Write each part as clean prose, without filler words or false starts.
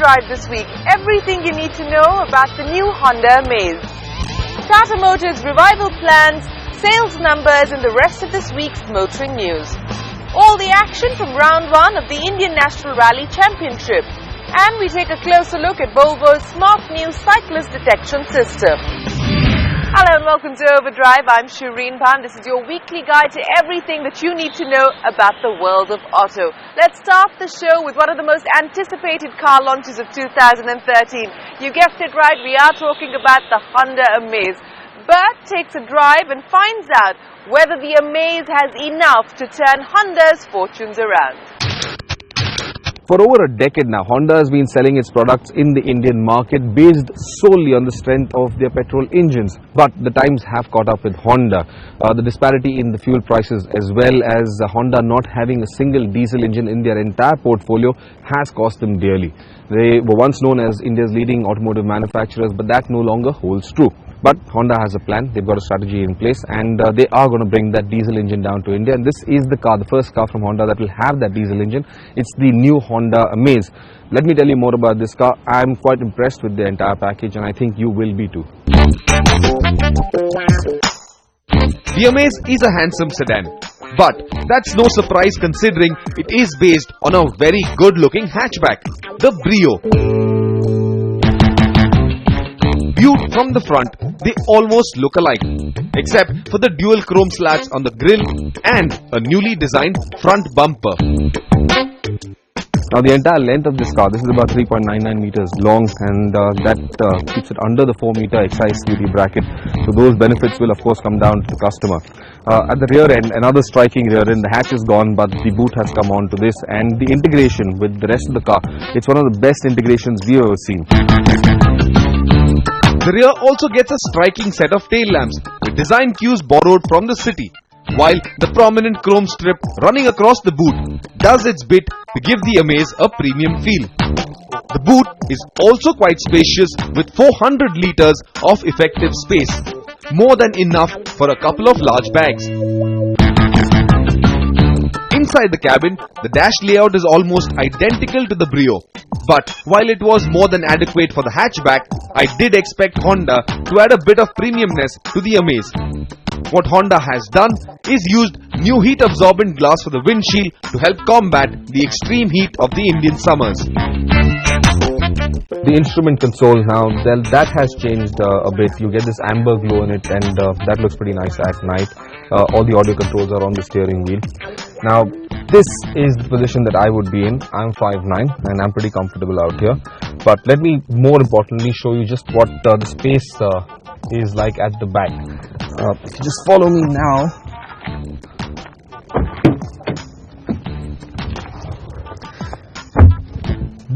Overdrive this week. Everything you need to know about the new Honda Amaze. Tata Motors revival plans, sales numbers and the rest of this week's motoring news. All the action from round 1 of the Indian National Rally Championship. And we take a closer look at Volvo's smart new cyclist detection system. Hello and welcome to Overdrive. I'm Shireen Pan. This is your weekly guide to everything that you need to know about the world of auto. Let's start the show with one of the most anticipated car launches of 2013. You guessed it right, we are talking about the Honda Amaze. Bert takes a drive and finds out whether the Amaze has enough to turn Honda's fortunes around. For over a decade now, Honda has been selling its products in the Indian market based solely on the strength of their petrol engines. But the times have caught up with Honda. The disparity in the fuel prices as well as Honda not having a single diesel engine in their entire portfolio has cost them dearly. They were once known as India's leading automotive manufacturers, but that no longer holds true. But Honda has a plan, they've got a strategy in place, and they are going to bring that diesel engine down to India. And this is the car, the first car from Honda that will have that diesel engine. It's the new Honda Amaze. Let me tell you more about this car. I'm quite impressed with the entire package and I think you will be too. The Amaze is a handsome sedan, but that's no surprise considering it is based on a very good looking hatchback, the Brio. Viewed from the front, they almost look alike, except for the dual chrome slats on the grille and a newly designed front bumper. Now the entire length of this car, this is about 3.99 meters long, and that keeps it under the 4 meter excise duty bracket. So those benefits will of course come down to the customer. At the rear end, another striking rear end, the hatch is gone but the boot has come on to this, and the integration with the rest of the car, it's one of the best integrations we've ever seen. The rear also gets a striking set of tail lamps with design cues borrowed from the city, while the prominent chrome strip running across the boot does its bit to give the Amaze a premium feel. The boot is also quite spacious with 400 liters of effective space, more than enough for a couple of large bags. Inside the cabin, the dash layout is almost identical to the Brio. But while it was more than adequate for the hatchback, I did expect Honda to add a bit of premiumness to the Amaze. What Honda has done is used new heat absorbent glass for the windshield to help combat the extreme heat of the Indian summers. The instrument console now, that has changed a bit. You get this amber glow in it, and that looks pretty nice at night. All the audio controls are on the steering wheel. Now this is the position that I would be in. I'm 5'9" and I'm pretty comfortable out here. But let me more importantly show you just what the space is like at the back. If you just follow me now.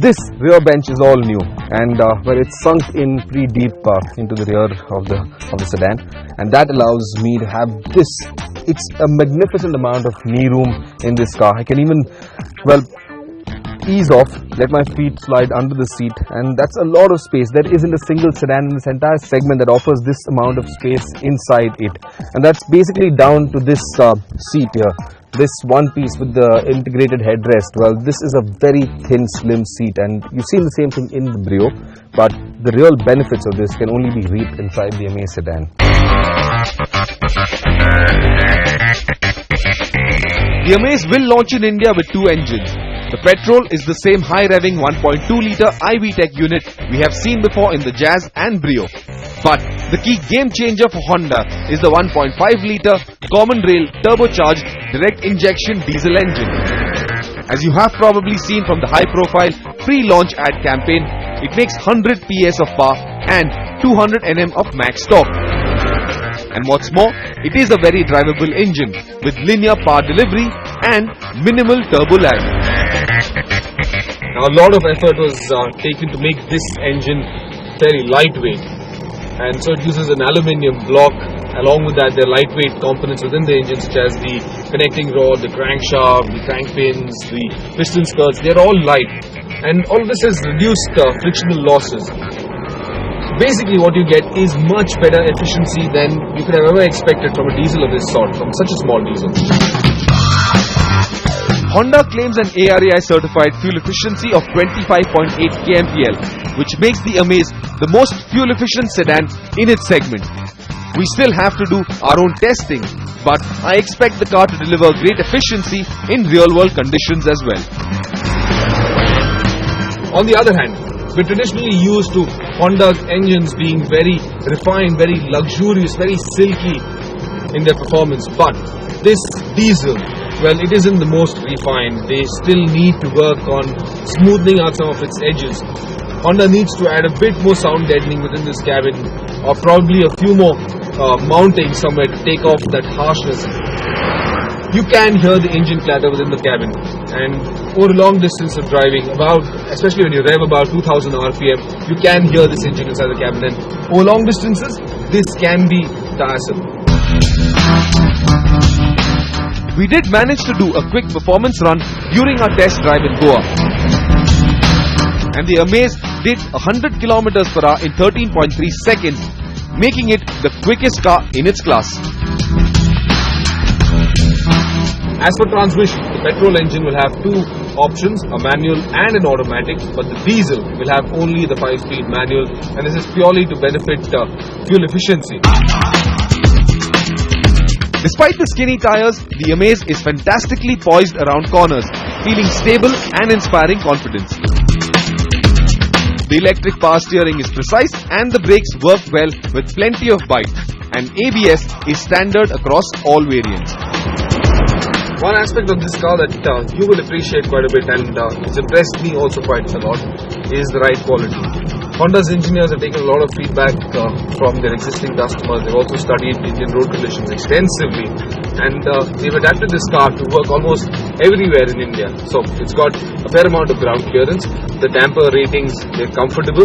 This rear bench is all new, and it's sunk in pretty deep into the rear of the sedan, and that allows me to have this. It's a magnificent amount of knee room in this car. I can even, ease off, let my feet slide under the seat, and that's a lot of space. There isn't a single sedan in this entire segment that offers this amount of space inside it, and that's basically down to this seat here. This one piece with the integrated headrest, this is a very thin, slim seat, and you've seen the same thing in the Brio, but the real benefits of this can only be reaped inside the Amaze sedan. The Amaze will launch in India with 2 engines. The petrol is the same high-revving 1.2-litre i-DTEC unit we have seen before in the Jazz and Brio. But the key game changer for Honda is the 1.5-litre common rail turbocharged direct injection diesel engine. As you have probably seen from the high-profile pre-launch ad campaign, it makes 100 PS of power and 200 Nm of max torque. And what's more, it is a very drivable engine with linear power delivery and minimal turbo lag. Now, a lot of effort was taken to make this engine very lightweight, and so it uses an aluminium block. Along with that, there are lightweight components within the engine such as the connecting rod, the crankshaft, the crank pins, the piston skirts. They're all light, and all of this has reduced frictional losses. Basically what you get is much better efficiency than you could have ever expected from a diesel of this sort, from such a small diesel. Honda claims an ARAI certified fuel efficiency of 25.8 kmpl, which makes the Amaze the most fuel efficient sedan in its segment. We still have to do our own testing, but I expect the car to deliver great efficiency in real world conditions as well. On the other hand, we're traditionally used to Honda's engines being very refined, very luxurious, very silky in their performance, but this diesel, well, it isn't the most refined. They still need to work on smoothing out some of its edges. Honda needs to add a bit more sound deadening within this cabin, or probably a few more mountings somewhere to take off that harshness. You can hear the engine clatter within the cabin, and over a long distance of driving, especially when you rev about 2000 RPM, you can hear this engine inside the cabin, and over long distances, this can be tiresome. We did manage to do a quick performance run during our test drive in Goa, and the Amaze did 100 km per hour in 13.3 seconds, making it the quickest car in its class. As for transmission, the petrol engine will have two options, a manual and an automatic, but the diesel will have only the 5-speed manual, and this is purely to benefit fuel efficiency. Despite the skinny tires, the Amaze is fantastically poised around corners, feeling stable and inspiring confidence. The electric power steering is precise and the brakes work well with plenty of bite, and ABS is standard across all variants. One aspect of this car that you will appreciate quite a bit, and it's impressed me also quite a lot, is the ride quality. Honda's engineers have taken a lot of feedback from their existing customers. They've also studied Indian road conditions extensively, and they've adapted this car to work almost everywhere in India. So it's got a fair amount of ground clearance. The damper ratings, they're comfortable.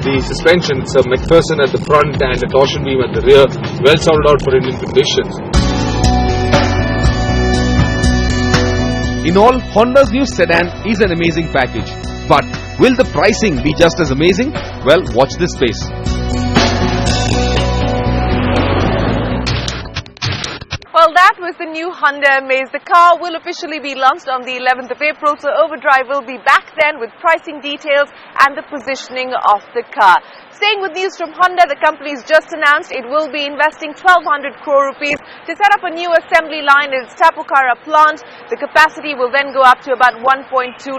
The suspension, it's a McPherson at the front and a torsion beam at the rear, well sorted out for Indian conditions. In all, Honda's new sedan is an amazing package. But will the pricing be just as amazing? Well, watch this space. Well, that was the new Honda Amaze. The car will officially be launched on the 11th of April, so Overdrive will be back then with pricing details and the positioning of the car. Staying with news from Honda, the company's just announced it will be investing 1,200 crore rupees to set up a new assembly line in its Tapukara plant. The capacity will then go up to about 1.2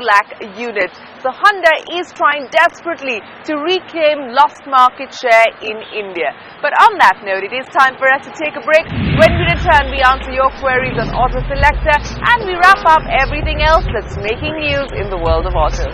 lakh units. So Honda is trying desperately to reclaim lost market share in India. But on that note, it is time for us to take a break. When we return, we answer your queries on Auto Selector and we wrap up everything else that's making news in the world of auto.